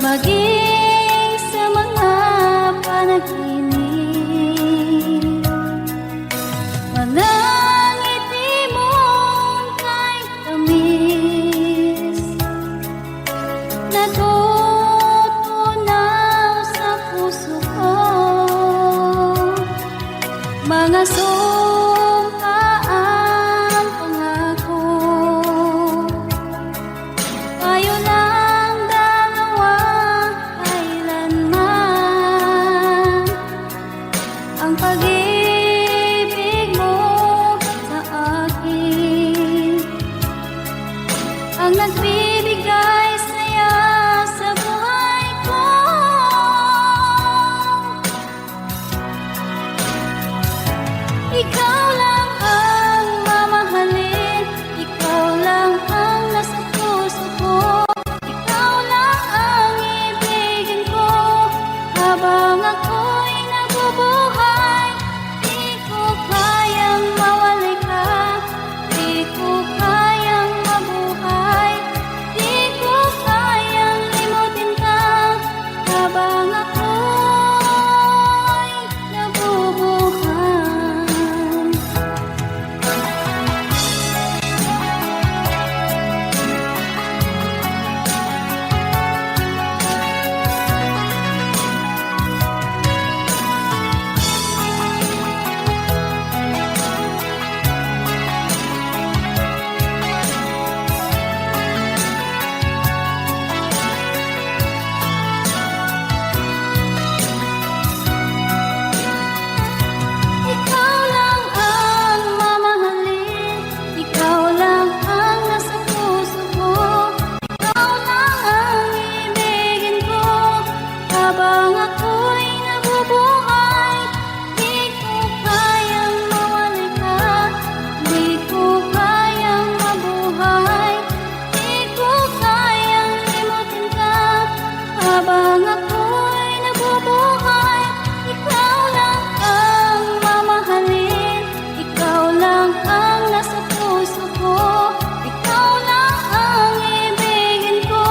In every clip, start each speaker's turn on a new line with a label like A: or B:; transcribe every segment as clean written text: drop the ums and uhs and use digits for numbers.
A: maging sa mga panaginip. Manangiti mong kahit tamis, natutunaw sa puso ko. Mga sumpaan pangako, tayo lang dalawa kailanman. Ang pag-ibig mo sa akin ang nagbibigay saya sa buhay ko. Ikaw lang ang mamahalin, ikaw lang ang nasa puso ko, ikaw lang ang ibigin ko habang ako'y nabubuhay. Di ko kayang mawalay ka, di ko kayang mabuhay, di ko kayang limutin ka habang ako'y nabubuhay. Ikaw lang ang mamahalin, ikaw lang ang nasa puso ko, ikaw lang ang ibigin ko habang ako'y nabubuhay. Di ko kayang mawalay ka, di ko kayang mabuhay, di ko kayang limutin ka habang ako'y nabubuhay. Ikaw lang ang mamahalin, ikaw lang ang nasa puso ko, ikaw lang ang ibigin ko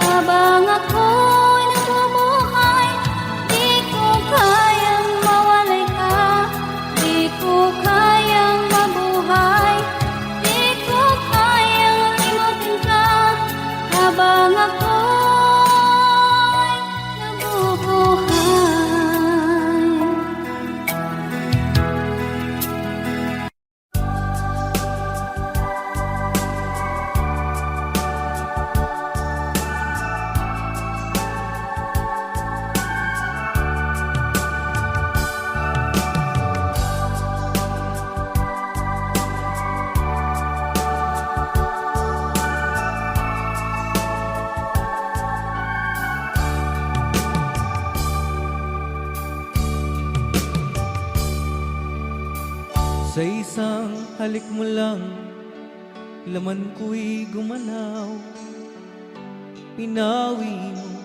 A: habang ako'y nabubuhay. Di ko kayang mawalay ka, di ko kayang mabuhay, di ko kayang limutin ka habang ako'y nabubuhay.
B: Sa isang halik mo lang, laman ko'y gumalaw. Pinawi mo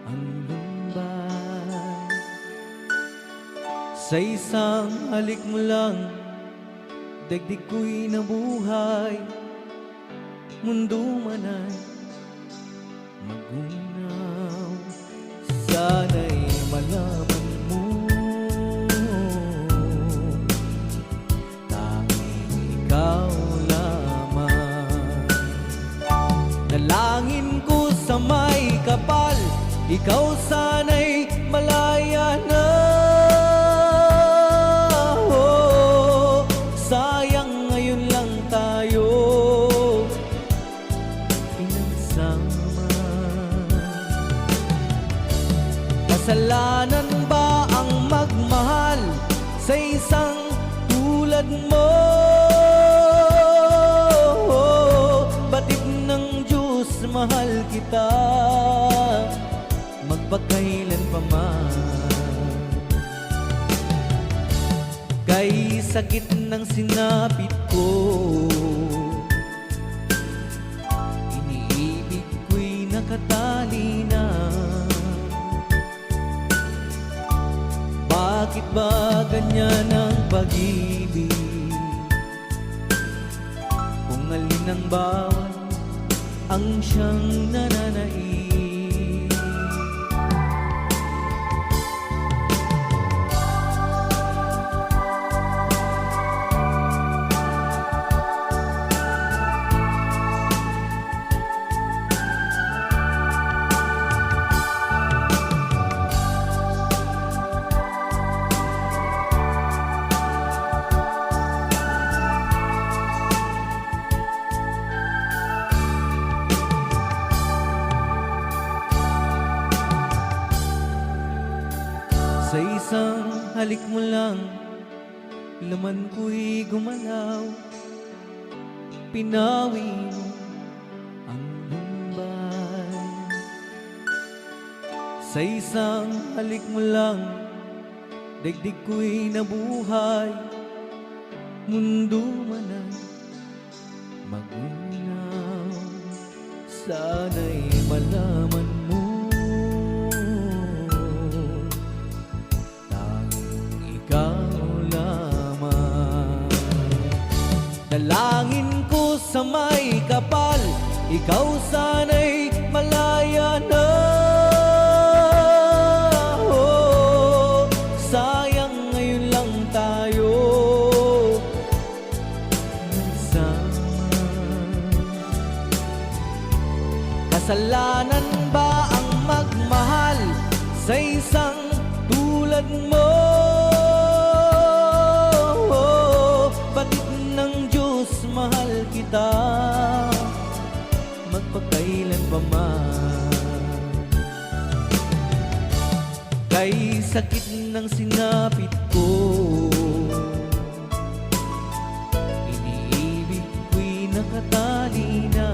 B: ang lumbay. Sa isang halik mo lang, daigdig ko'y nabuhay. Mundo man ay magunaw. Sana'y malaman mo, ikaw lamang. Nalangin ko sa may kapal, ikaw sana'y malaya na. Oh, sayang ngayon lang tayo pinagsama. Kasalanan ba ang magmahal sa isang tulad mo? Batid ng Diyos, mahal kita magpakailan pa man. Kay sakit ng sinapit ko, iniibig ko'y nakatali na. Bakit ba ganyan ang pag-ibig? Kung alin ang bawat ang siyang nananaig. isang halik mo lang, laman ko'y gumalaw. Pinawi mo ang lumbay. Sa isang halik mo lang, daigdig ko'y nabuhay. Mundo man ay magunaw. Sana'y malaman mo, tanging ikaw lamang. Dalangin ko sa may kapal, ikaw sana'y malaya na. Oh, sayang ngayon lang tayo nagsama. Kasalanan ba ang magmahal sa isang tulad mo? Oh, bakit ng Diyos mahal kita magpakailan pa man? Kay sakit ng sinapit ko, iniibig ko'y nakatali na.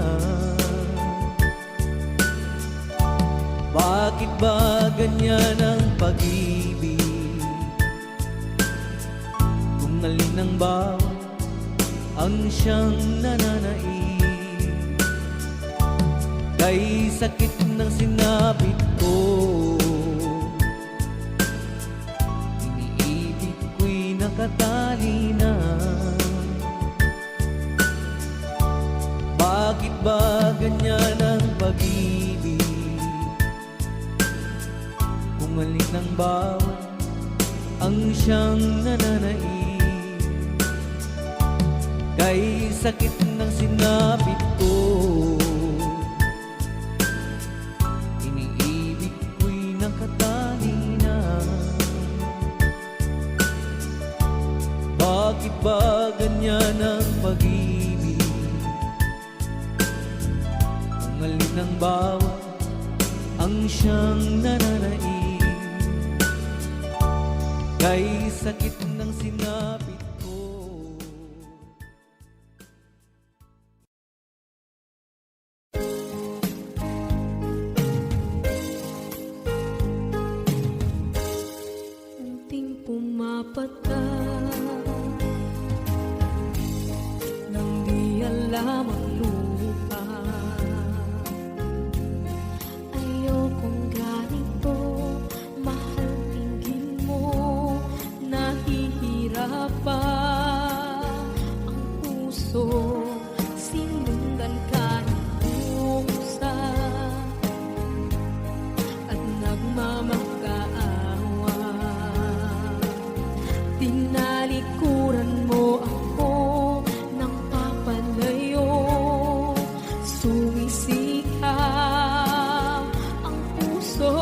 B: Bakit ba ganyan ang pag-ibig? Kung alin ang bawat ang siyang nananaig. Kay sakit ng sinapit ko, iniibig ko'y nakatali na. Bakit ba ganyan ang pag-ibig? Kung alin ang bawat ang siyang nananaig. Kay sakit ng sinapit ko, iniibig ko'y nakatali na. Bakit ba ganyan ang pag-ibig? Kung alin ang bawat ang siyang nananaig. Kay sakit ng sinapit ko.
A: Unting pumapata nang di alam ang lupa. Ayokong ganito, mahal tingin mo, nahihirapan ang puso. Sinundan ka ng pusa at nagmamakaawa. Tinalikuran mo ako ng papalayo, sumisikap ang puso.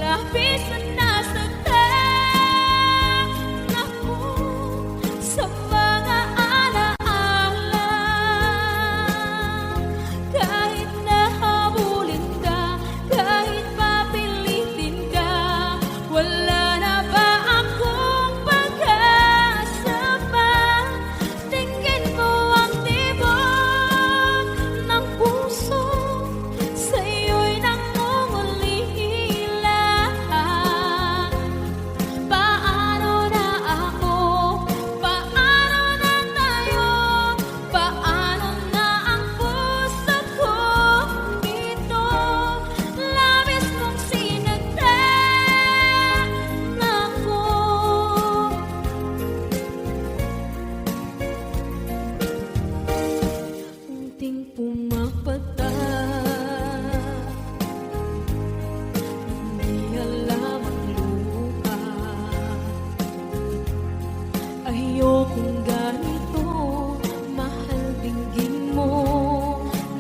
A: Labis na nasaktan ako sa mga alaala. Kahit nahabulin ka, kahit papilitin ka, wala na ba akong pag-asa pa? Tingin ko ang tibok ng puso, sa'yo'y nangungulila. Paano na ako? Paano na tayo? Paano na ang puso ko dito? Labis mong sinagtan ako. Unting pumapata, hindi alam ang lupa. Ayokong ganito, mahal dinggin mo,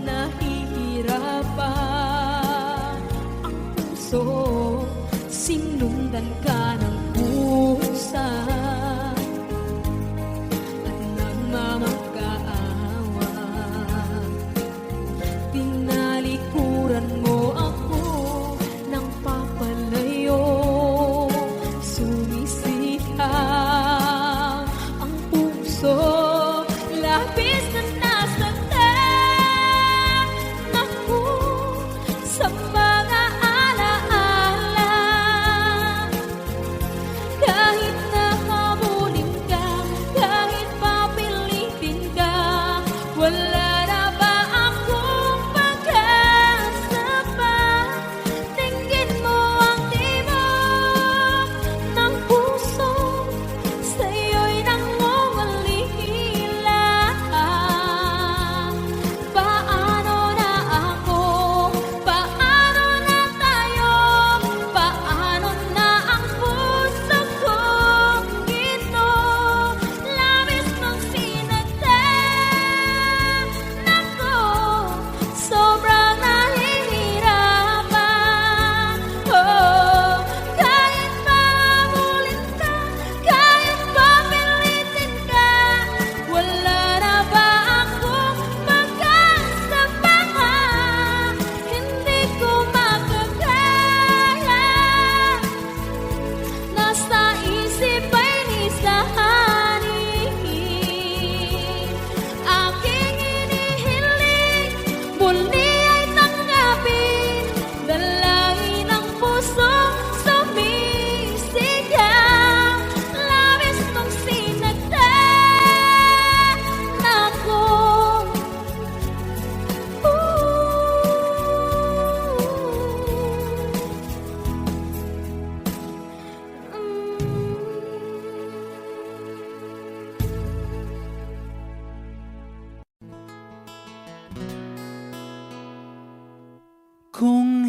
A: nahihirapan ang puso. Sinundan ka ng pusa at nagmamakaawa. Tinalikuran mo ako ng papalayo,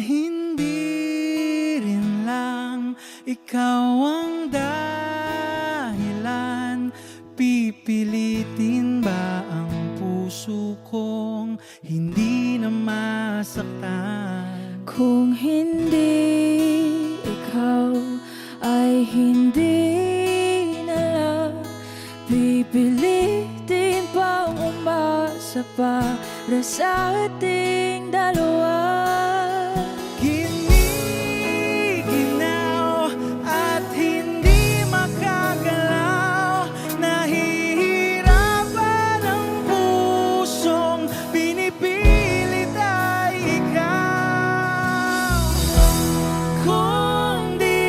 C: hindi rin lang ikaw ang dahilan, pipilitin ba ang puso kong hindi na masaktan?
A: Kung hindi ikaw ay hindi na lang, pipilitin pang umasa para sa ating dalawa.
C: Giniginaw at hindi makagalaw, nahihirapan ang pusong pinipilit ay ikaw. Kung di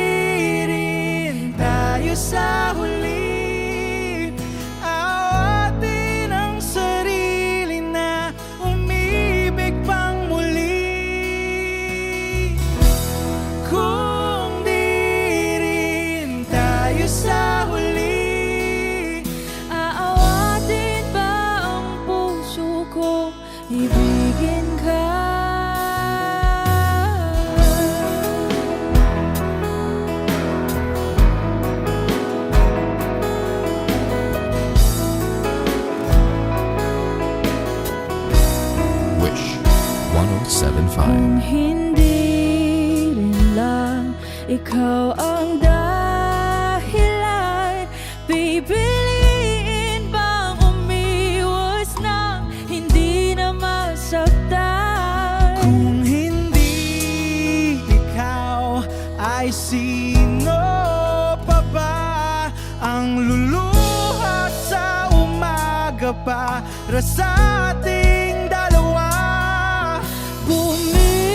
C: rin tayo sa huli, awatin ang sarili na umibig pang muli. Kung di rin tayo sa huli,
A: Aawatin ba ang puso ko, ibigin ka?
D: Wish 1075.
A: Kung hindi rin lang ikaw ang dahilan, pipiliin bang umiwas nang hindi na masaktan?
C: kung hindi ikaw, ay sino pa ba ang luluha sa umaga para sa ating dalawa?
A: Bumibitaw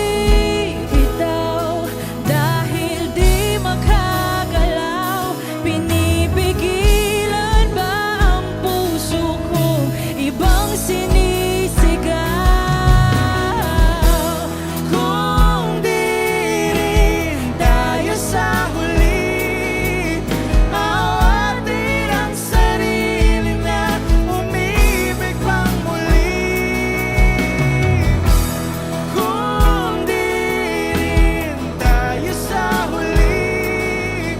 A: dahil di makagalaw, pinipigilan ba ang puso kong ibang sinisigaw?
C: Kung di rin tayo sa huli, awatin ang sarili na umibig pang muli. Kung di rin tayo sa huli,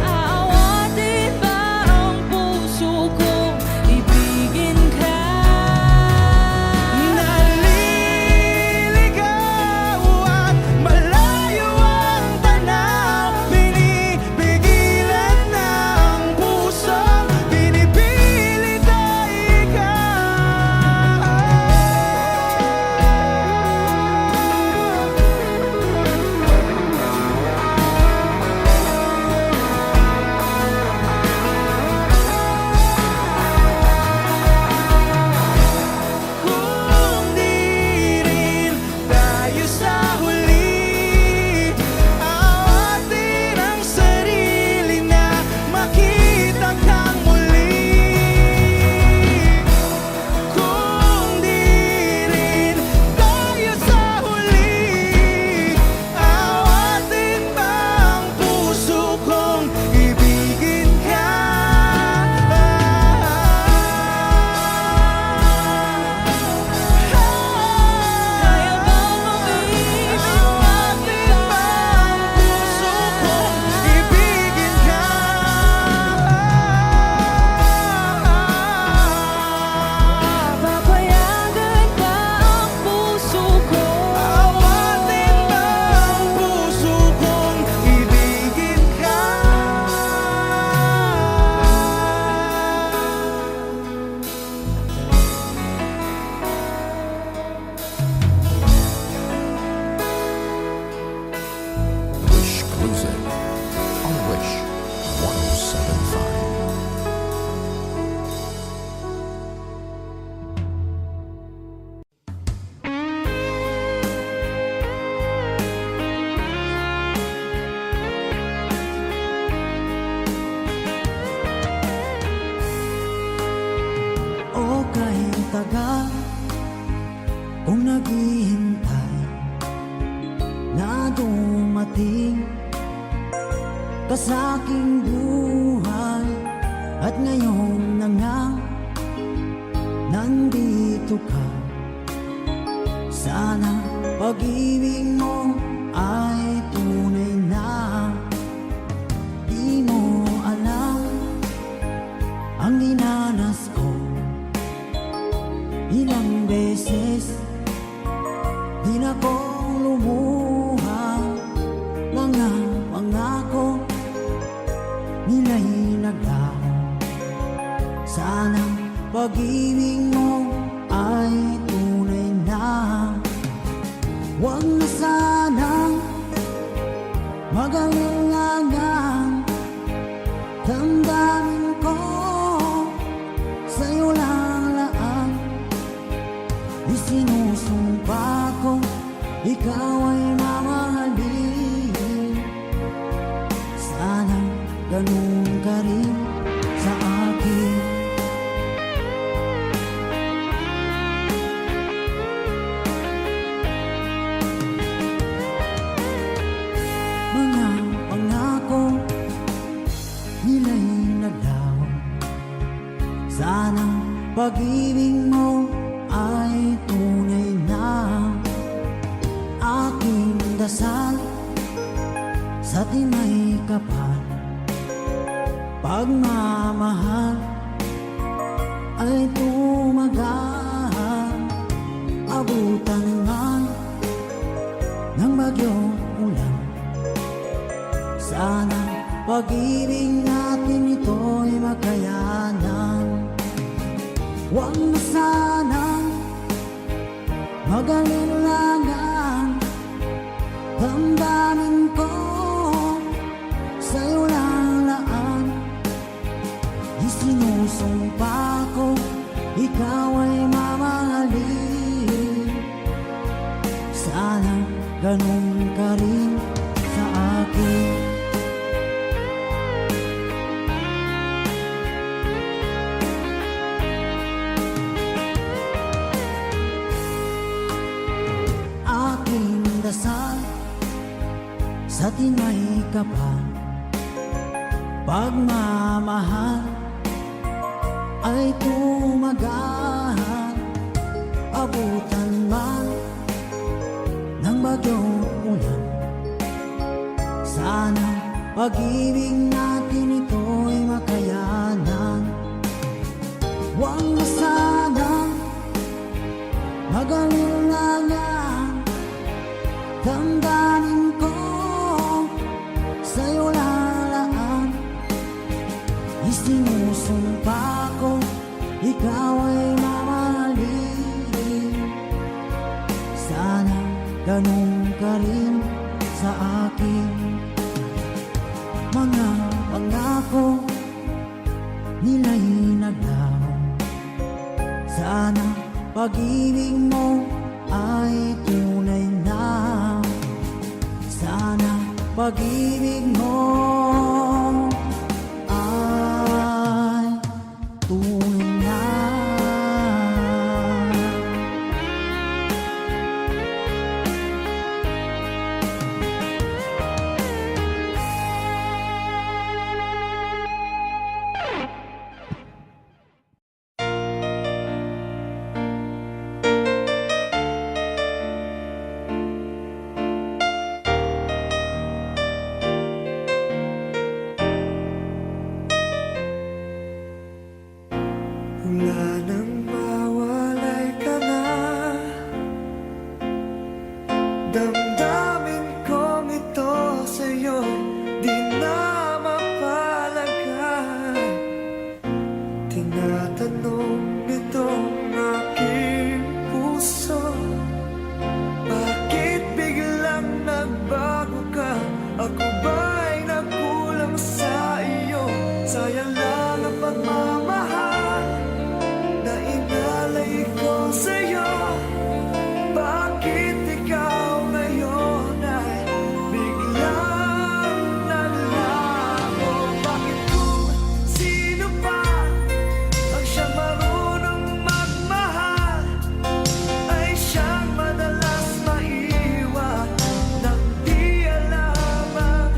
A: Aawatin ba ang puso kong ibigin ka?
C: naliligaw at malayo ang tanaw, pinipigilan ng pusong pinipilit ay ikaw. Kung di rin tayo sa huli, awatin ang sarili na makita kang muli. Kung di rin tayo sa huli, awatin ba ang puso kong ibigin ka?
A: Kaya bang umibig
C: Awatin ba ang puso kong ibigin ka?
A: Papayagan ba ang puso ko?
C: Awatin ba ang puso kong ibigin ka?
D: Wish exclusive on Wish 1075.
C: O kahit tagal kung naghihintay na dumating ka sa aking buhay, at ngayon na nga nandito ka. Sana pag-ibig mo Magalingangang damdamin ko sa'yo lang laan. Isinusumpa ko ikaw ay mamahalin. Sana ganun ka rin sa akin. Mga pangako nila'y naglaho. Sana pag-ibig mo ay tunay na. Aking dasal sa timay kapal, pagmamahal ay tumagal. Abutan man ng bagyong ulan, sana pag-ibig natin ito'y makayanan. Huwag na sanang magalinlangan, damdamin ko sa'yo lang laan. Isinusumpa ko ikaw ay mamahalin. Sana ganun ka rin sa akin. Aking dasal sa tinay kapal, pagmamahal ay tumagal. Abutan man ng bagyong ulan, sana pag-ibig natin ito'y makayanan. Huwag na sanang magalinlangan, damdamin ko sa'yo lalaan. Isinusumpa ko ikaw ay mamahalin. Sana ganun ka rin sa akin. Mga pangako nila'y naglaho. Sana pag-ibig mo ay tunay na. Sana pag-ibig mo ay tunay na.
E: Wala nang mawalay ka na, damdamin kong ito sa'yo di na mapalagay. Tinatanong nitong aking puso, bakit biglang nagbago ka? Ako ba'y nagkulang sa iyo? Sayang lang ang pagmamahal na inalay ko sa'yo. Bakit ikaw ngayon ay biglang nalago? Bakit kung sino pa ang siyang marunong magmahal ay siyang madalas maiwan nang di alam ang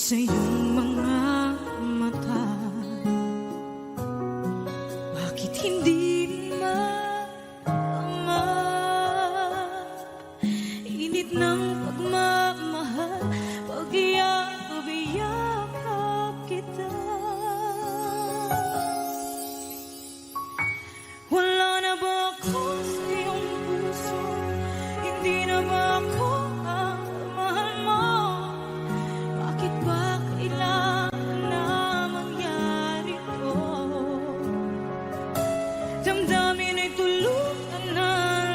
A: sa iyong mga mata. Bakit hindi maama? Init ng pagmamahal, pag-iyakap kita. Wala na ba ako sa iyong puso? Hindi na ba ako ang mahal mo? Bakit ba kailangan na mangyari to? Damdamin ay tulutan na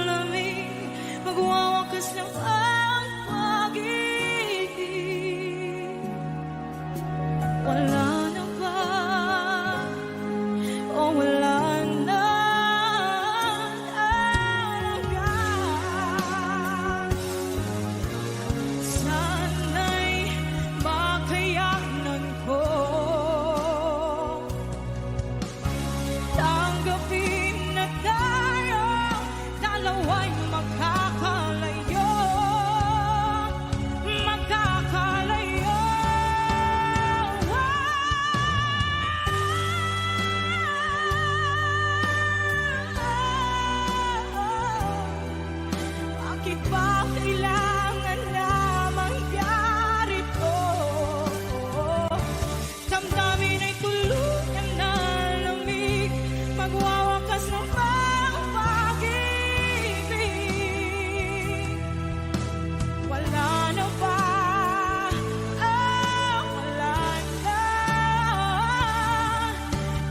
A: lamig, magwawakas lang ang pag-ibig. Wala na ba? O wala na talaga? Sana'y makayanan ko tanggapin na tayo dalawa'y magkakalayo. Magkakalayo. Bakit ba kailangan na mangyari to? Damdamin ay tuluyan na lamig, magwawakas ng pag-ibig. Wala na ba? Wala na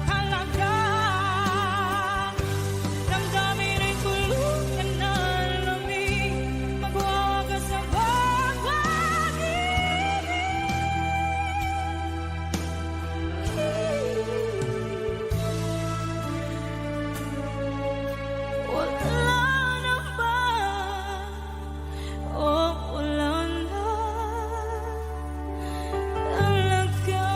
A: talaga. Damdamin ay tuluyan na lamig, magwawakas ng pag-ibig. Wala na ba? O wala na talaga?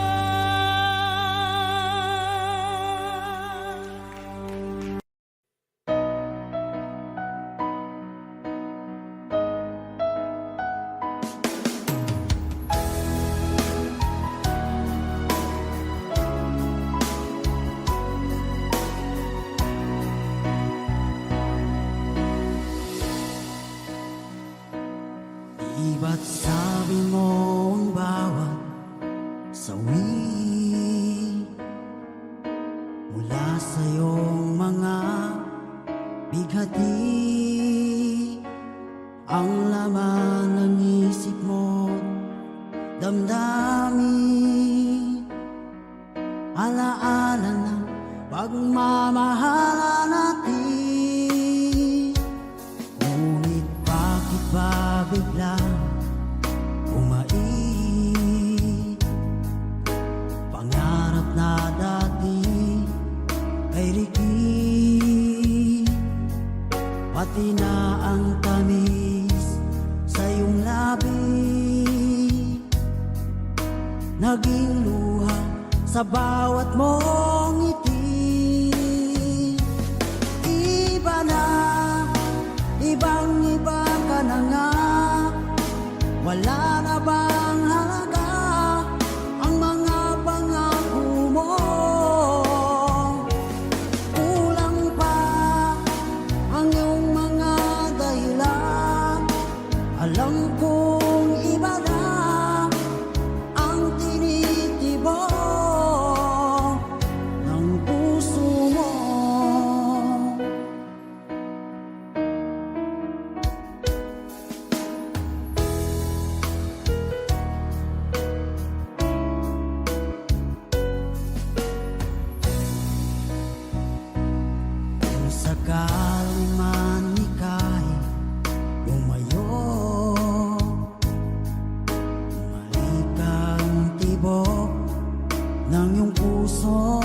C: Di ba't sabi mo ang bawat sawi mula sa iyong mga bighati ang laman ng isip mo, damdamin, alaala ng pagmamahalan natin. Ngunit bakit ba biglang umait? Pangarap na dati ay rikit, pati na ang tamis sa iyong labi, naging luha sa bawat mong ngiti. Iba na, ibang-iba ka na nga. Wala na bang halaga ang mga pangako mo? Kulang pa ang iyong mga dahilan. Alam kong iba na ang tinitibok ng puso mo. Kung sakaling man ika'y lumayo, bumalik ang tibok ng iyong puso.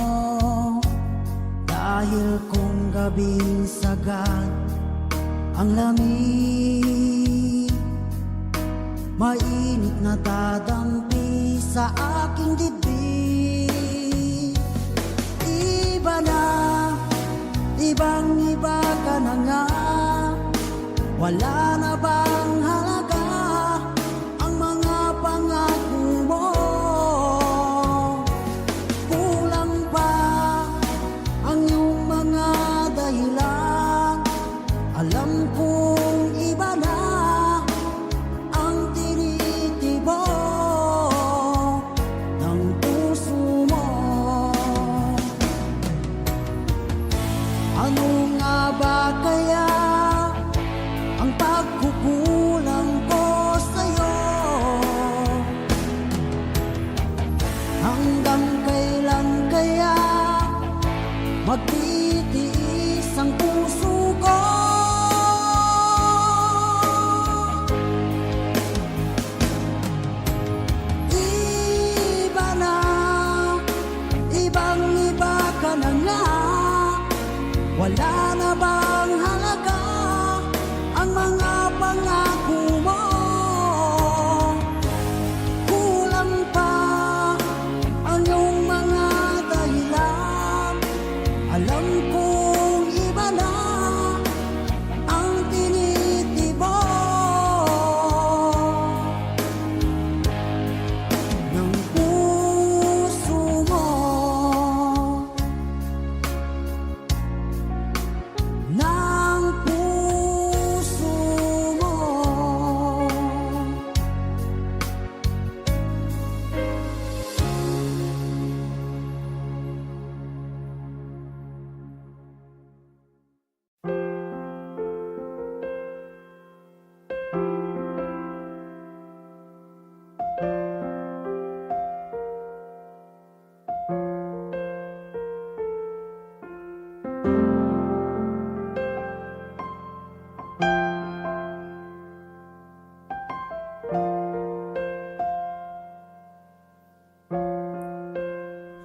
C: Dahil kung gabing sagad ang lamig, mainit na dadampi sa aking dibdib. Iba na, ibang-iba ka na nga. Wala na bang halaga ang mga pangako mo? magtitiis ang puso ko. Iba na, ibang iba ka na nga. Wala na bang halaga ang mga pangako mo? Kulang pa ang iyong mga dahilan. Alam kong iba na ang tinitibok ng puso mo. Ng puso mo.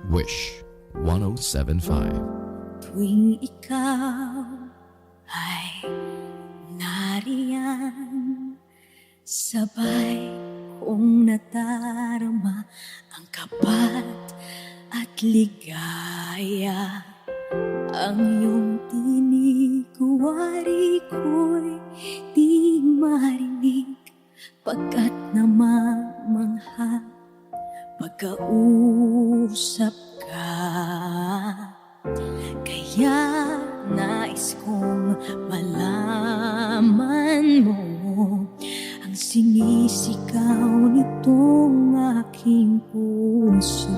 D: Wish 107.5.
A: Tuwing ikaw ay nariyan, sabay kong nadarama ang kapat at ligaya. Ang iyong tinig, wari ko'y di marinig, pagkat namamangha pagkausap ka. Kaya nais kong malaman mo ang sinisigaw nitong aking puso.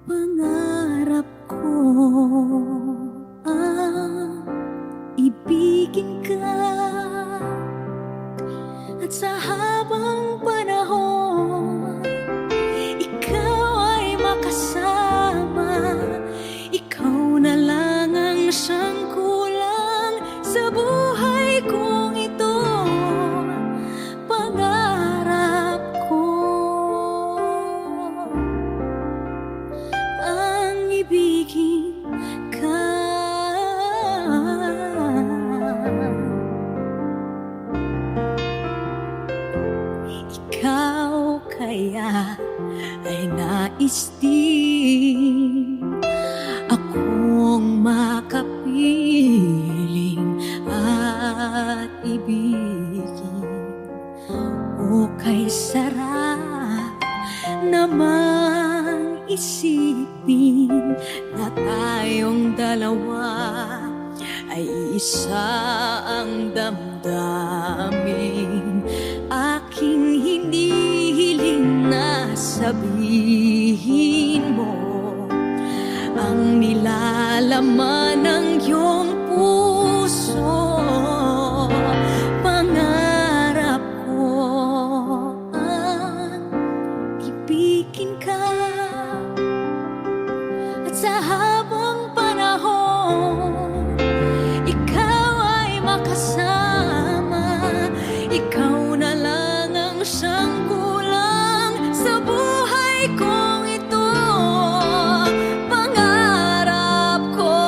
A: Pangarap ko ang ibigin ka, at sa habang panahon ikaw ay makasama. Ikaw na lang ang siyang kulang sa buhay kong ito. Pangarap ko ang ibigin ka. Ikaw kaya ay nais din akong makapiling at ibigin. O kay sarap namang isipin na tayong dalawa ay isa ang damdamin. Aking hinihiling na sabihin mo ang nilalaman ng iyong puso. Pangarap ko ang ibigin ka, at sa habang panahon ikaw ay makasama. Ikaw na lang ang siyang kulang sa buhay kong ito. Pangarap ko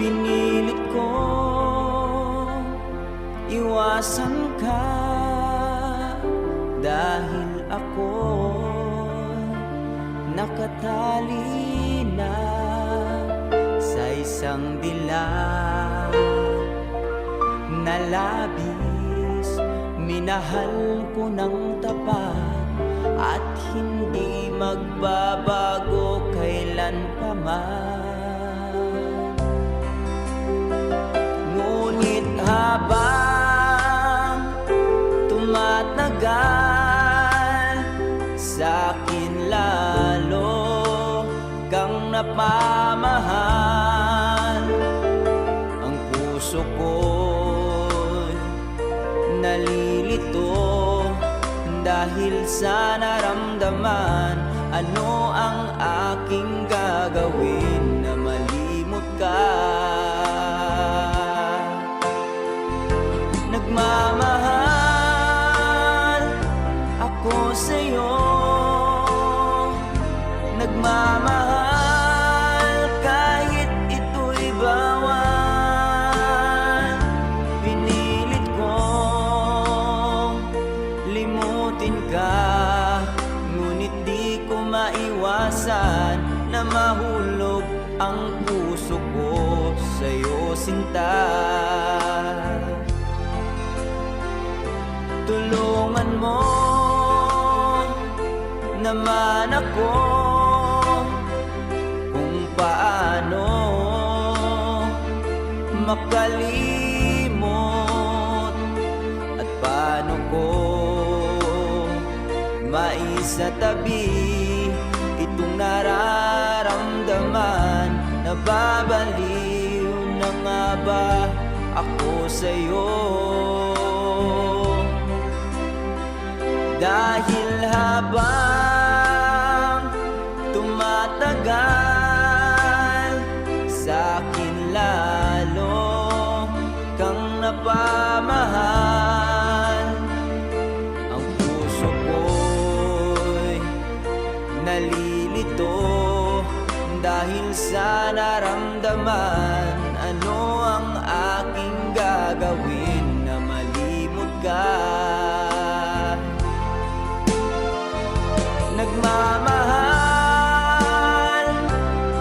B: Pinilit ko iwasan ka dahil ako nakatali na sa isang dilag na labis. Minahal ko ng tapat at hindi magbabago kailan pa man. Ngunit habang tumatagal, sa'kin lalo kang napamahal. Ang puso ko'y nalilito dahil sa naramdaman. Ano ang aking gagawin na malimot ka? Nagmamahal ako sa'yo, nagmamahal kahit ito'y bawal. Pinilit kong limutin ka, ngunit di ko maiwasan na mahulog ang puso ko sa'yo, sinta. Tulungan mo naman ako kung paano makalimot at paano ko maisatabi itong nararamdaman. Nababaliw na nga ba ako sa'yo? Dahil habang tumatagal, sa'kin lalo kang napamahal. Ang puso ko'y nalilito dahil sa naramdaman. Ano ang aking gagawin na malimot ka? Nagmamahal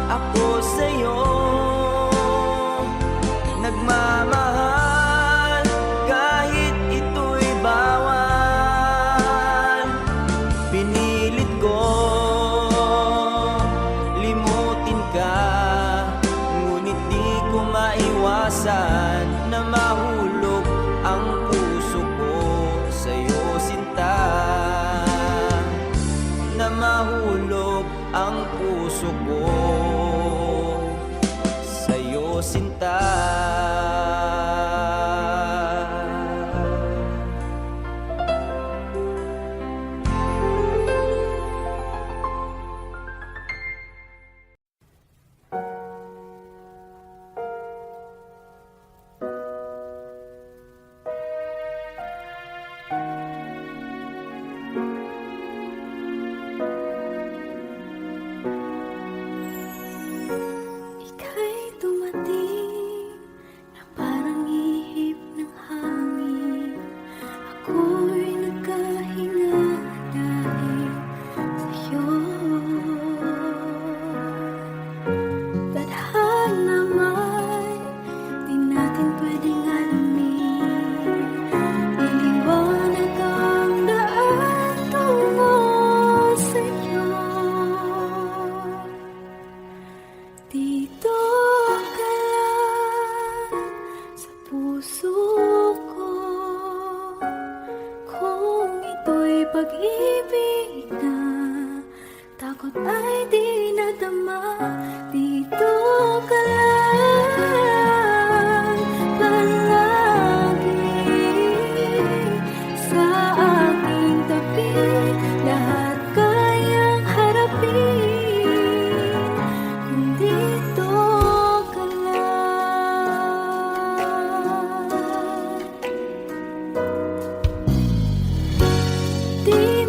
B: ako sa'yo, nagmamahal kahit ito'y bawal. Pinilit ko limutin ka, ngunit di ko maiwasan na mahulog ang puso ko sa'yo, sinta. Na mahulog ang puso ko sa'yo, sinta.
A: Ika'y dumating na parang ihip ng hangin. Ako'y nagkahinga dahil sa'yo. Tadhana man, di natin pwedeng alamin. Iliwanag ang daan tungo sa'yo. Dito ka lang sa puso ko, kung ito'y pag-ibig na takot ay di nadama. Dito ka lang palagi sa aking tabi, lahat kayang harapin. Dito ka lang, di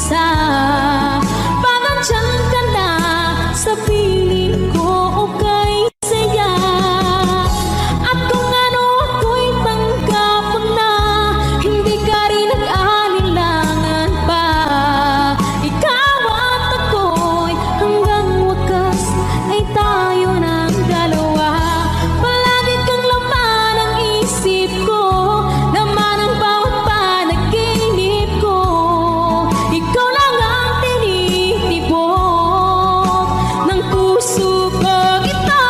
A: pag-asa. Pag andyan ka na sa piling ko, okay saya. At kung ano ako'y tanggap mo na, hindi ka rin nag-alinlangan pa. Ikaw at ako'y hanggang wakas ay tayo ng dalawa. Palagi kang laman ng isip ko, laman ng bawat panaginip ko. Ikaw lang ang tinitibok ng puso ko. Ito,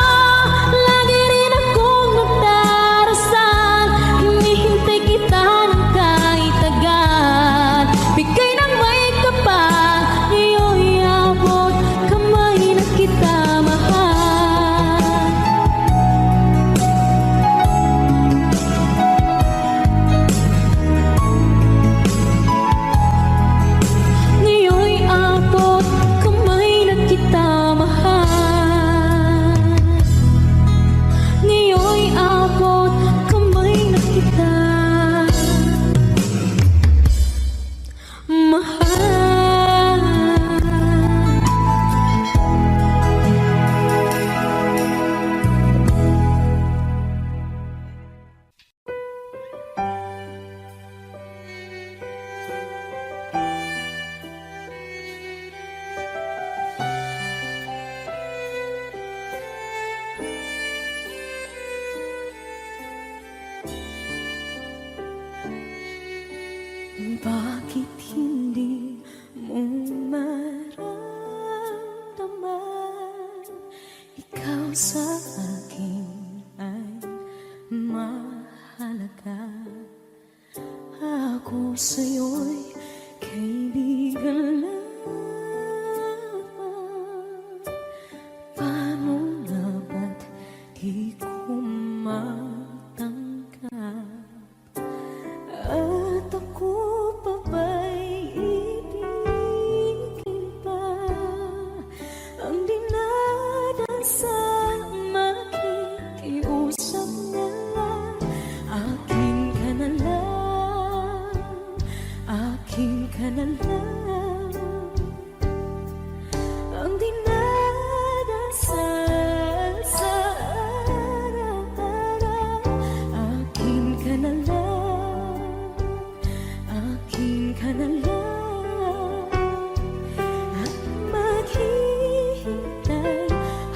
A: lagi rin akong nagdarasal, hinihintay kita ng kahit tagal. Bigay ng may kapal, iyo'y abot kamay na kita mahal. Ngayon'y abot kamay na kita mahal. Ngayon'y abot kamay na kita mahal. Bakit hindi mo maramdaman? Ikaw sa akin ay mahalaga. Ako sa'yo'y kaibigan lamang. Paano nga ba't di ko matanggap? At ako pa ba'y ibigin pa? Ang dinadasal, makikiusap na lang. Akin ka na lang, akin ka na lang. Ang dinadasal sa araw-araw, akin ka na lang, akin ka na lang. At maghihintay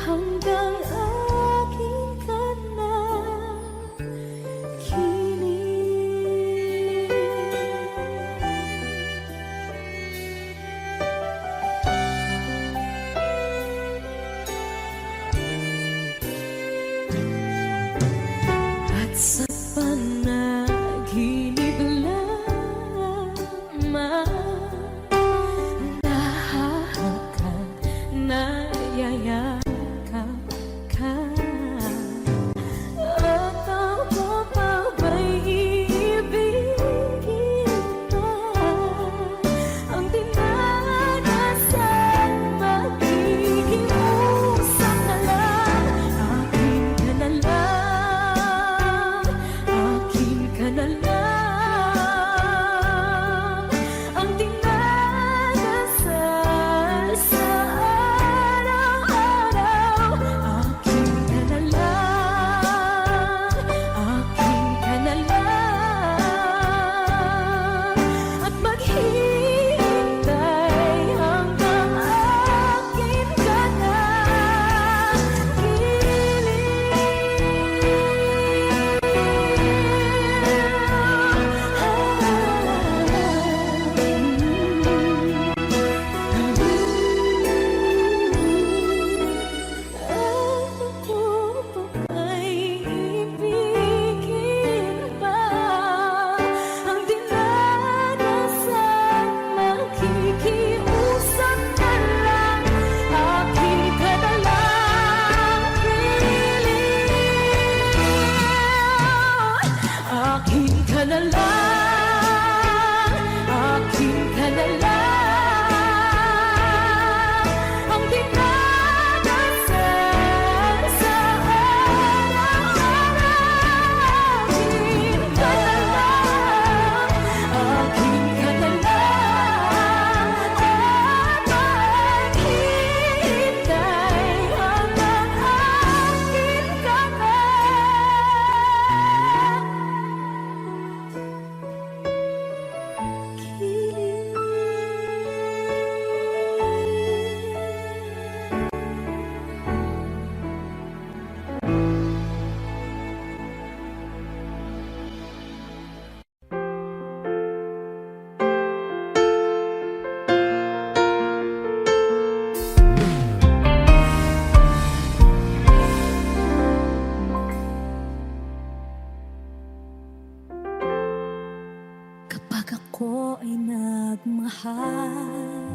A: hanggang akin ka na kilig.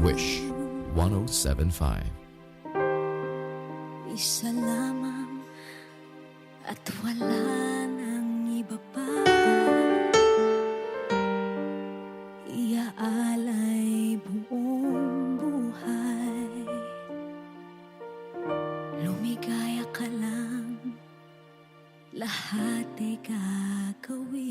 D: Wish 1075.
A: Isa lamang at wala nang iba pa. Iaalay buong buhay. Lumigaya ka lang, lahat ay gagawin.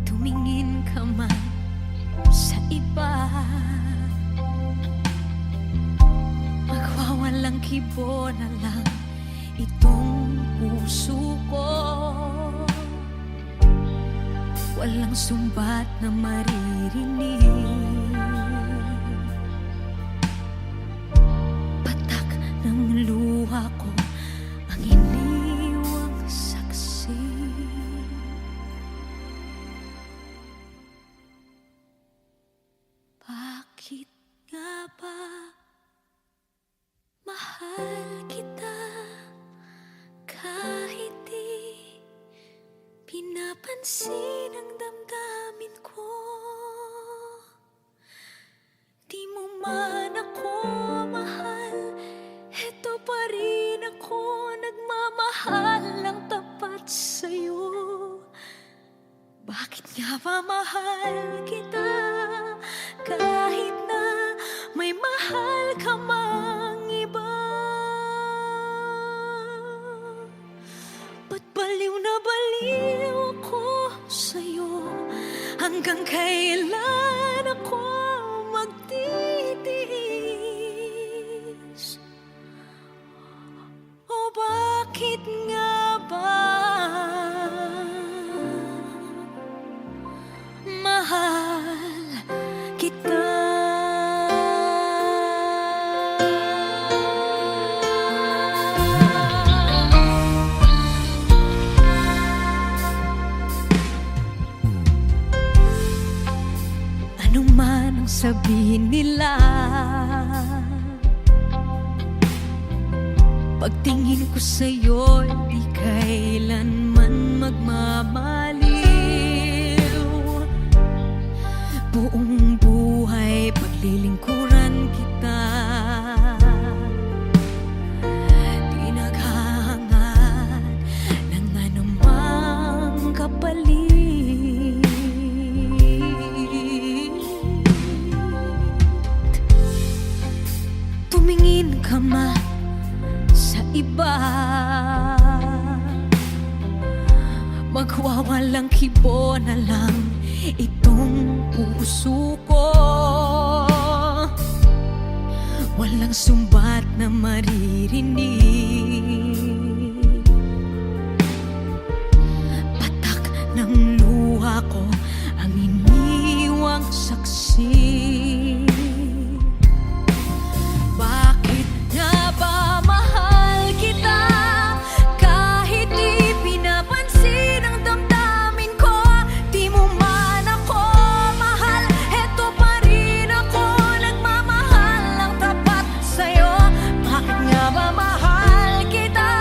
A: Tumingin ka man sa iba, magwawalang kibo na lang itong puso ko. Walang sumbat na maririnig, patak ng luha ko ang iniwang saksi. Bakit nga ba mahal kita kahit di pinapansin ang damdamin ko? Di mo man ako mahal, eto pa rin ako nagmamahal ng tapat sa'yo. Bakit nga ba mahal kita kahit na may mahal ka mang iba? Ba't baliw na baliw ako sa'yo? Hanggang kailan ako magtitiis? O bakit nga ba mahal kita? Ano man ang sabihin nila, pagtingin ko sa'yo, di kailanman magmamaliw. Buong buhay paglilingkuran kita, di naghahangad ng anumang kapalit. Tumingin ka man sa iba, magwawalang kibo na lang itong puso ko. Walang sumbat na maririnig, patak ng luha ko ang iniwang saksi. Bakit nga ba mahal kita kahit di pinapansin ang damdamin ko? Di mo man ako mahal, eto pa rin ako nagmamahal ng tapat sa'yo. Bakit nga ba mahal kita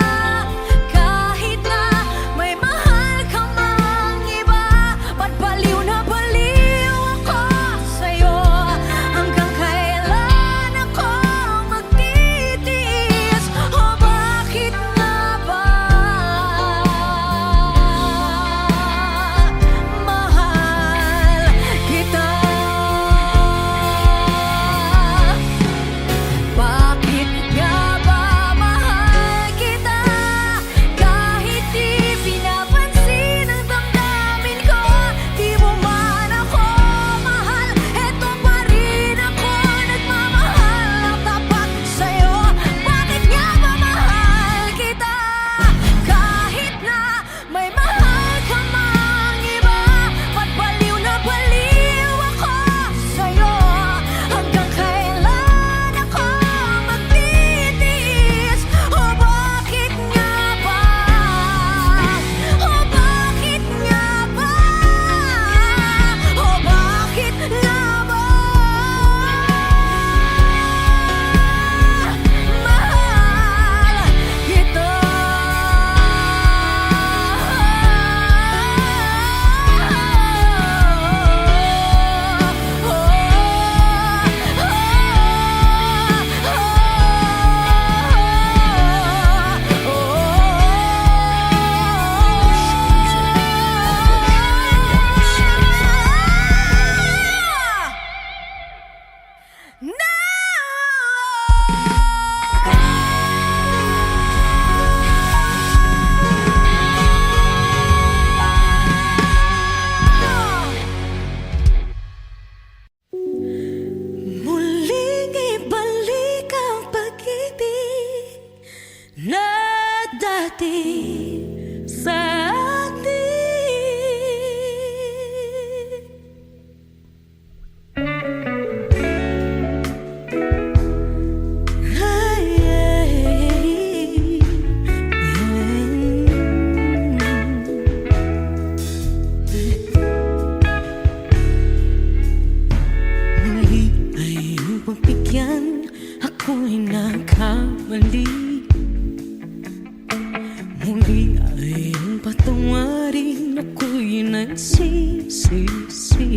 A: nagsisisi.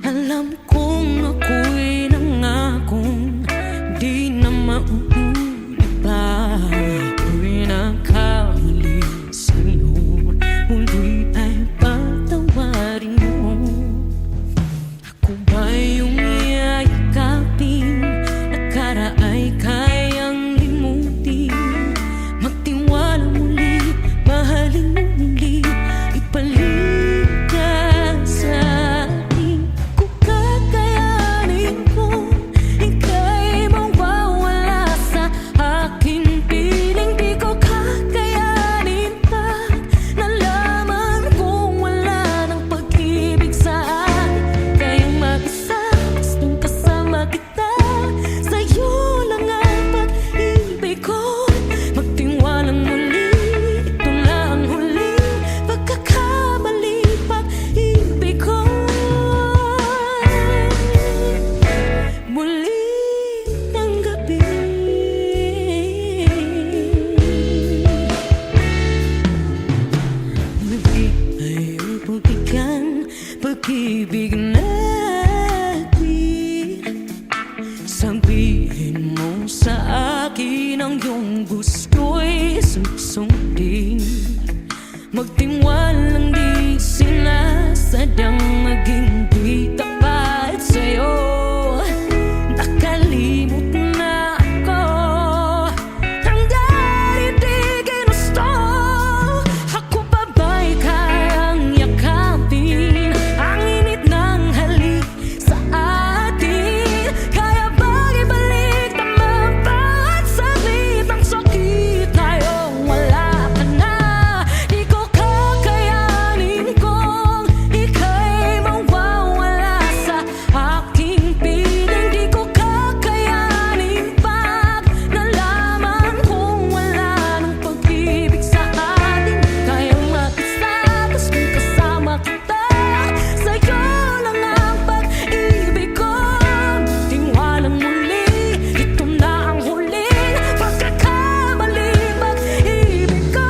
A: Alam kong ako'y nangakong di na mauulit pa. Ako'y nakamali sa'yo, muli ay patawarin mo. Ako ba yung yayakapin, nakaraay kayang limutin? Magtiwala muli, mahalin mo muli, ibalik ka sa akin. Kung kakayanin ko, ika'y mawawala sa akin. Piling di ko kakayanin pa, nalaman kong wala ng pag-ibig sa akin. Kayang mag-isa, gustong kasama kita, sa'yo lang ang pag-ibig ko. Magtiwalang muli, ito na ang huling pagkakamali, pag-ibig ko. Muli ng gabi, muli ay ang pagbigan, pag-ibig natin. Sabihin mo sa akin ang iyong gusto'y susundin. Magtiwalang di sinasadyang maging di tapat sa'yo. Nakalimot na ako, hanggang di ginusto. Ako pa ba'y kayang yakapin ang init ng halik sa atin? Kaya bang ibalik naman bawat saglit ang sakit? Tayong wala ka na, di ko kakayanin kung ika'y mawawala sa aking piling. Di ko kakayanin pag nalaman kong wala ng pag-ibig sa atin. Kayang mag-isa, gustong kasama kita, sa'yo lang ang pag-ibig ko. Tiwalang muli, ito na ang huling pagkakamali, pag-ibig ko.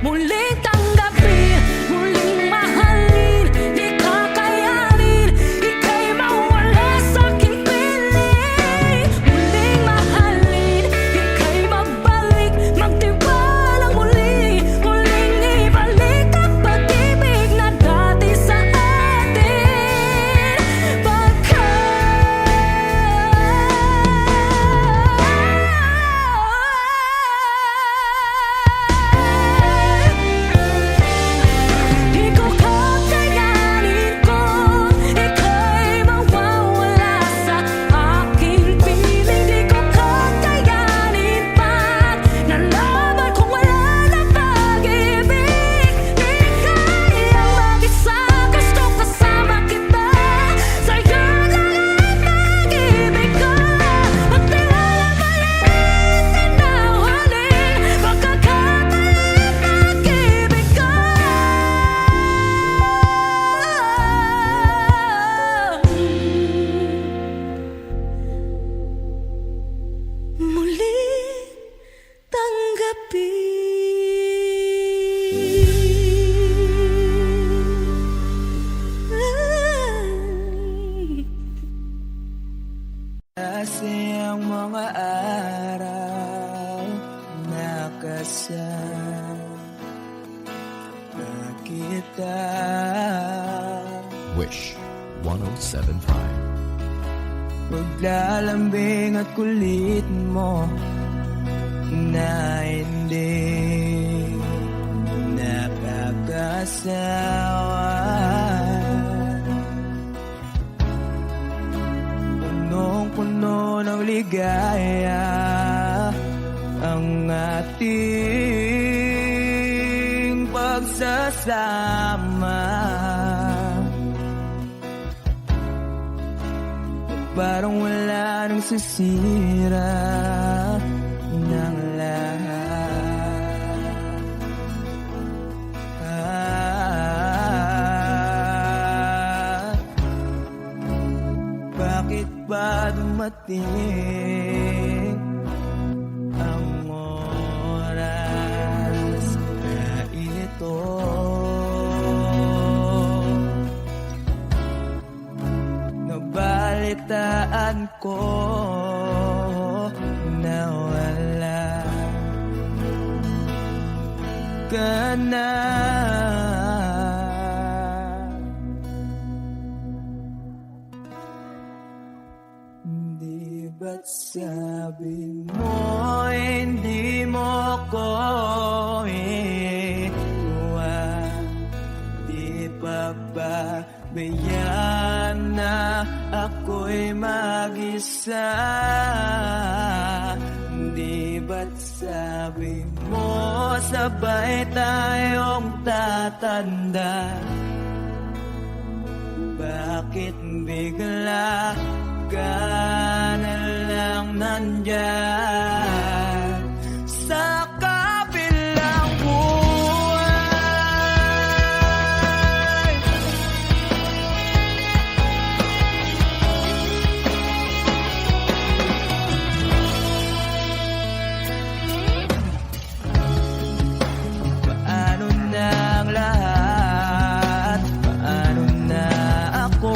A: Muling tanggapin, muling mahalin, di kakayanin, ika'y mawala sa aking piling. Muling mahalin, ika'y mabalik, magtiwalang muli, muling ibalik ang pag-ibig na dati sa atin. Di ko kakayanin kung ika'y mawawala sa aking piling. Di ko kakayanin pag nalaman kong wala na pag-ibig. Di kayang mag-isa, gusto kasama kita, sa'yo lang ang pag-ibig ko. Magtiwala maliit na huling pagkakamali, pag-ibig ko. Muli tanggapin.
E: Kasi ang mga araw nakasama kita.
D: Wish 1075.
E: Paglalambing at kulit mo na hindi nakakasawa. Punong-puno ng ligaya ang ating pagsasama. Parang wala nang sisira ng lahat. Bakit ba dumating ang oras
B: saan ko nawala ka na. Di ba't sabi mo hindi mo ko iwan? Di pa ba bayaan na ako'y mag-isa? Di ba't sabi mo sabay tayong tatanda? Bakit bigla ka na lang nandyan sa kabilang buhay? Paano na ang lahat? Paano na ako?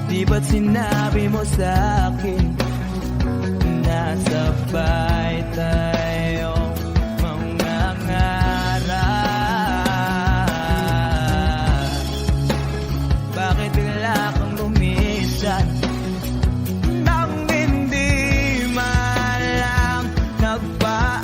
B: Di ba't sinabi mo sa'kin na sabay tayong mangangarap? Bakit bigla kang lumisan nang hindi man lang nagpaalam?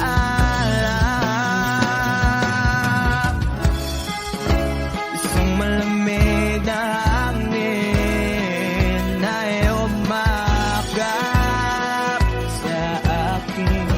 B: Isang malamig na hangin ay umakap sa aking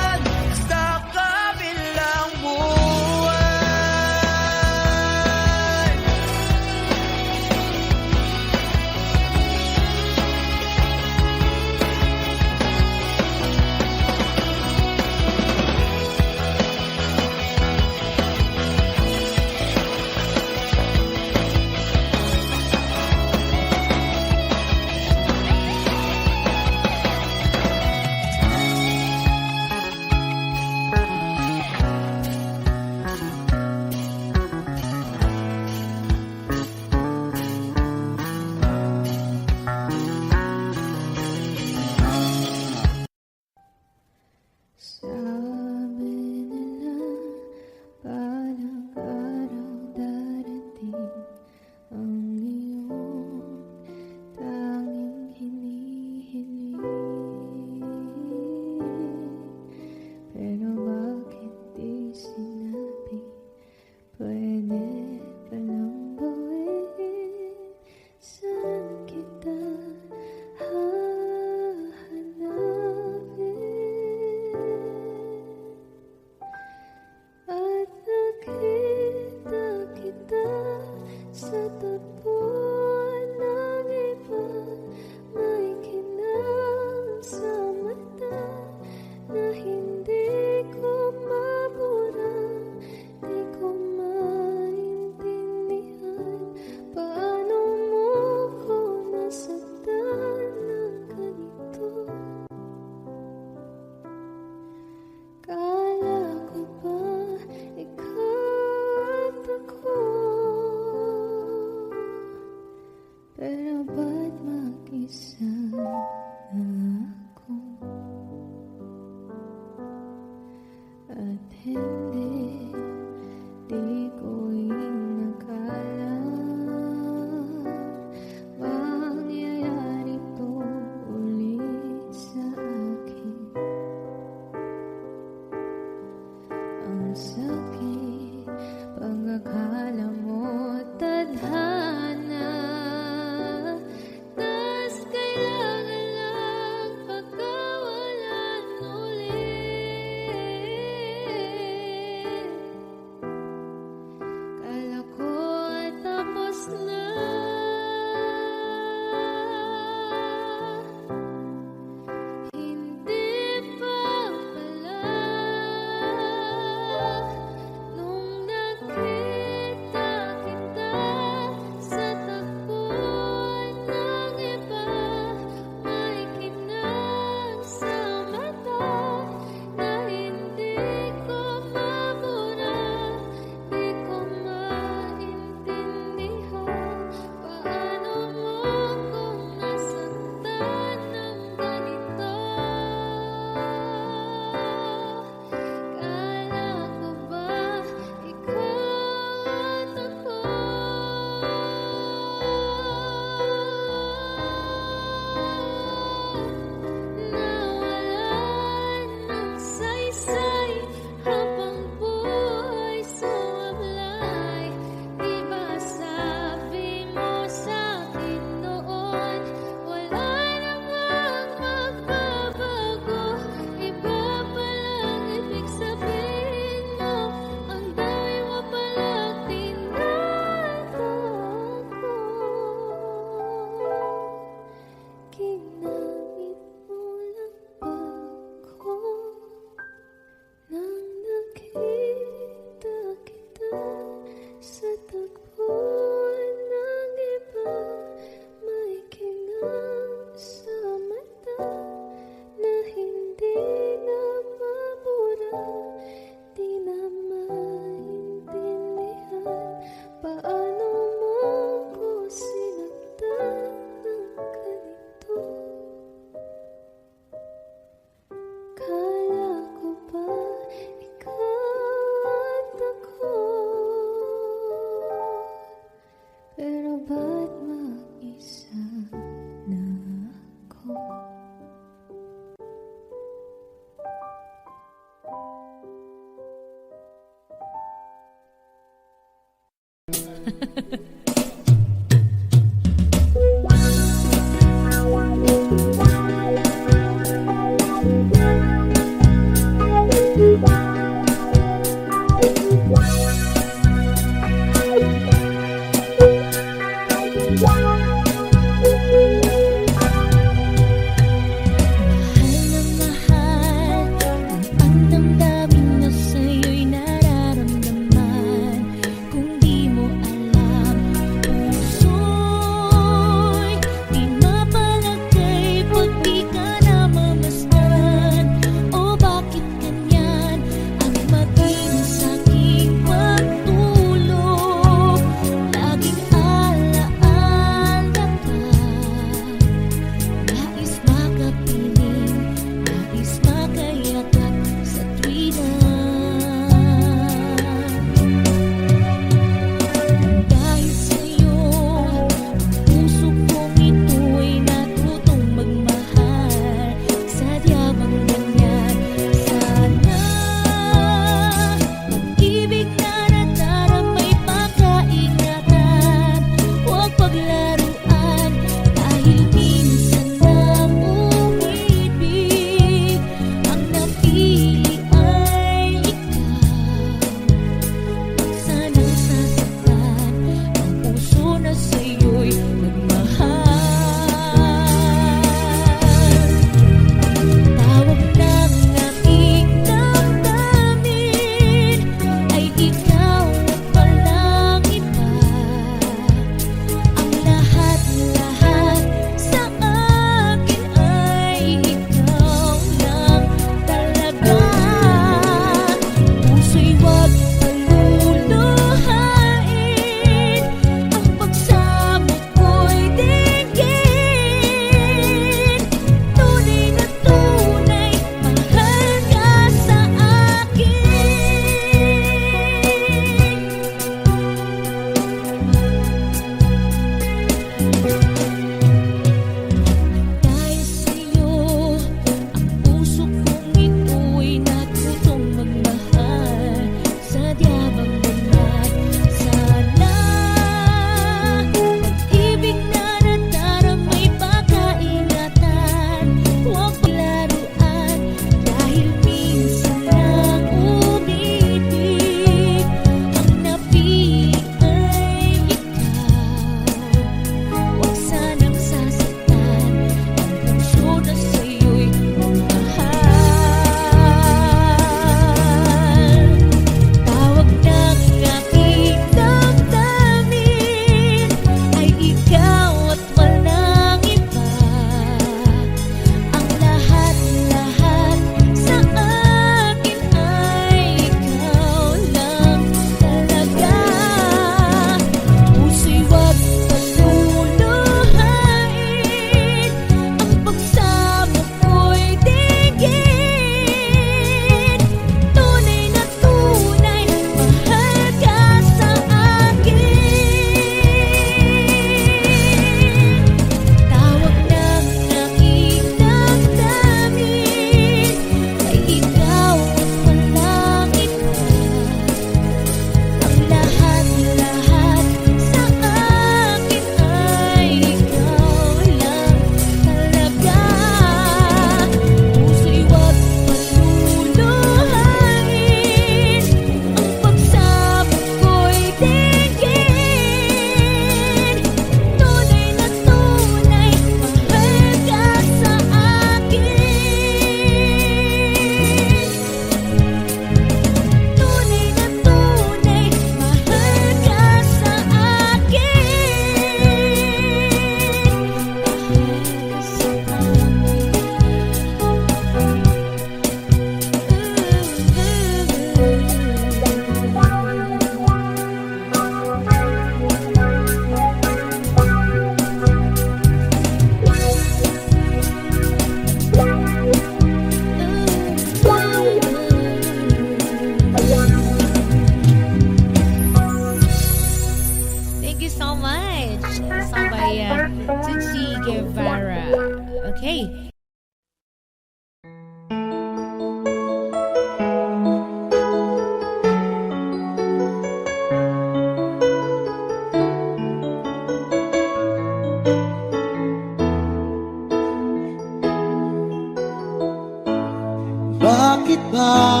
C: Bakit ba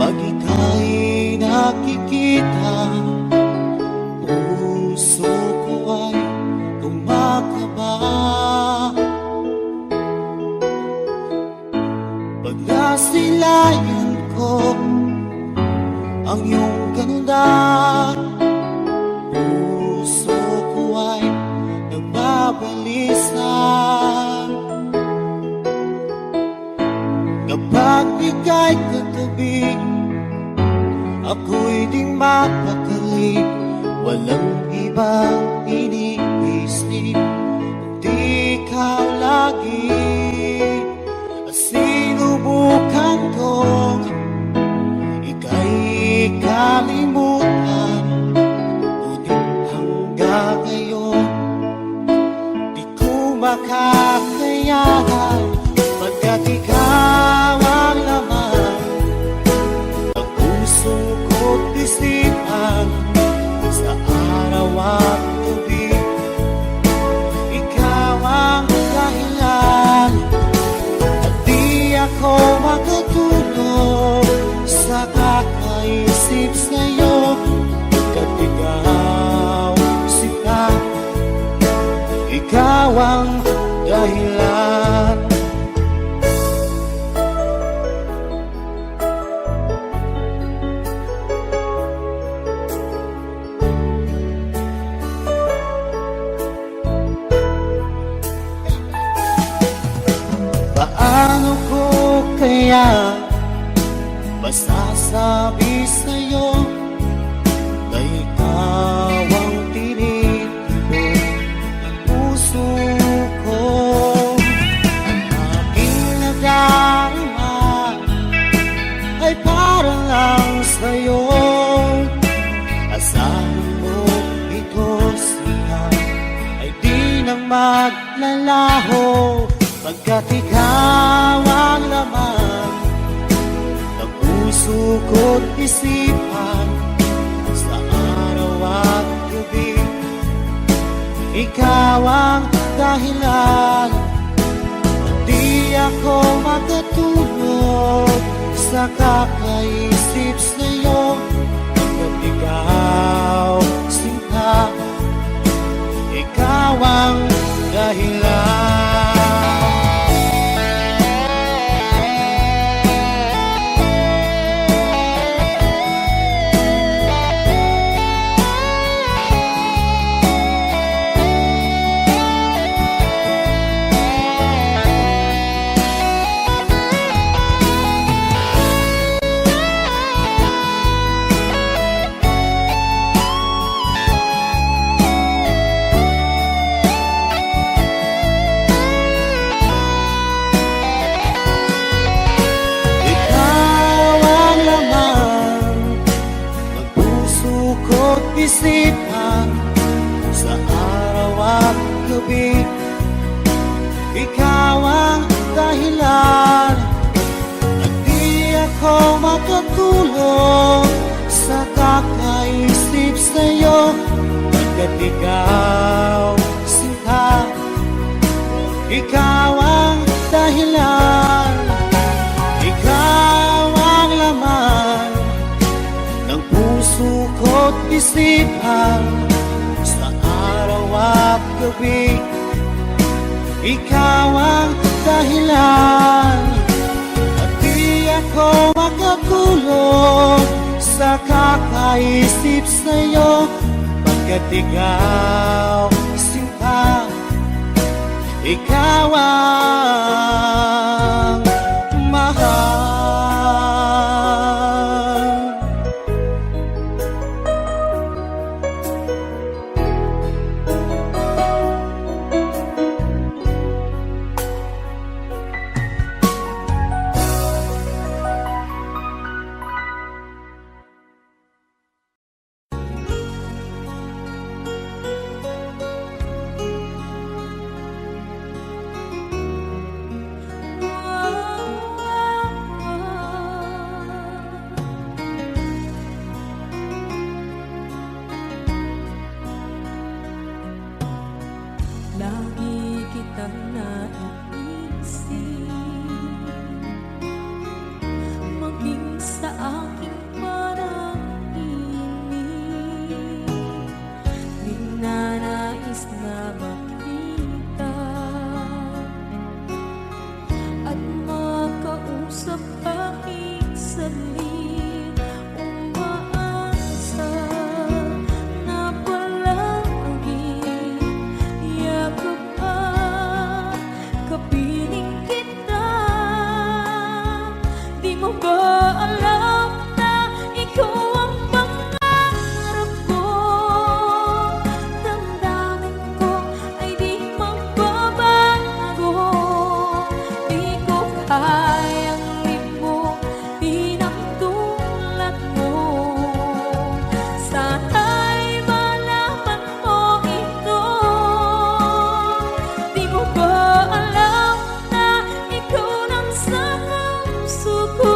C: pag ika'y nakikita, puso ko ay kumakaba? Pag nasilayan ko ang iyong ganda, puso ko ay nagbabalisa. Kapag ika'y katabi, ako'y di mapakali. Walang ibang iniisip, kundi ikaw lagi. At sinubukan kong ika'y kalimutan, ngunit hanggang ngayon di ko makakayanan. Pagkat ikaw ang laman ng puso ko't isipan, sa araw at gabi ikaw ang dahilan. At di ako makatulog sa kakaisip sa'yo, pagkat ikaw sila, ikaw ang dahilan. Paano ko kaya masasabi sa'yo na ikaw ang tinitibok ng puso ko? Ang aking nadarama ay para lang sa'yo. Asahan mo ito siya ay di na maglalaho, pagkat ikaw ang laman ng puso ko't isipan, sa araw at gabi ikaw ang dahilan. Di ako makatulog sa kakaisip sa'yo, pagkat ikaw sinta, ikaw ang dahilan. Isipan, sa araw at gabi ikaw ang dahilan. At di ako makatulog sa kakaisip sa'yo, pagkat ikaw sinta, ikaw ang dahilan. Ikaw ang laman ng puso ko't isipan, sa araw at gabi ikaw ang dahilan. At di ako makatulog sa kakaisip sa'yo, pagkat ikaw sinta, ikaw ang mahal.
A: saglit umaasa na palagi yakap at kapiling kita. Di mo ba alam na ikaw ang pangarap ko? Damdamin ko ay di magbabago. Di ko kayang limutin ang tulad mo. Sana'y malaman mo ito. Di mo ba alam na ikaw lang sa puso ko?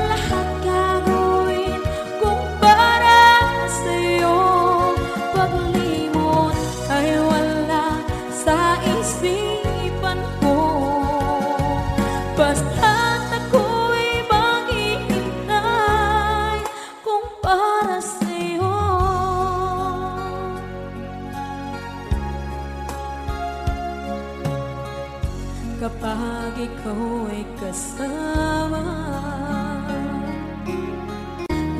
A: Lahat gagawin kung para sa'yo. Paglimot ay wala sa isipan ko. Basta't ako'y maghihintay kung para sa'yo. Kapag ikaw ay kasama,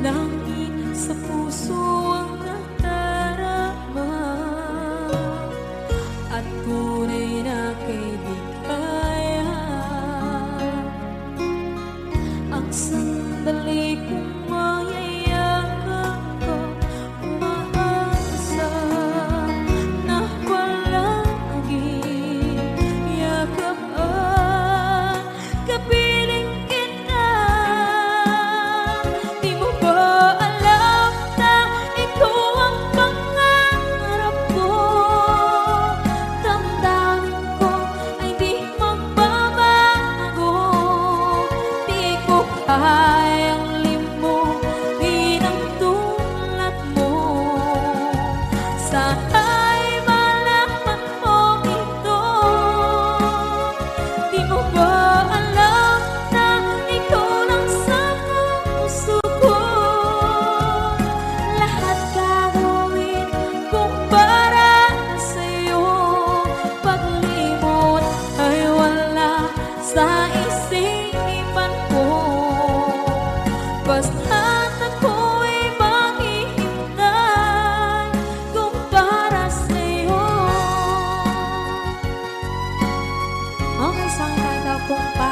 A: langit sa puso ang nadarama, at tunay na kaibigan. Ang sandali kong mayayakap ko, umaasa na palagi yakap at kapiling kita. Di mo ba alam na ikaw ang pangarap ko? Damdamin ko ay di magbabago. Di ko kayang limutin ang tulad mo. Sana'y malaman mo ito. Di mo ba alam na ikaw lang sa puso ko? Lahat gagawin kung para sa'yo. Paglimot ay wala sa isipan ko. Basta't ako'y maghihintay kung para sa'yo. Okay, saan tayo kung para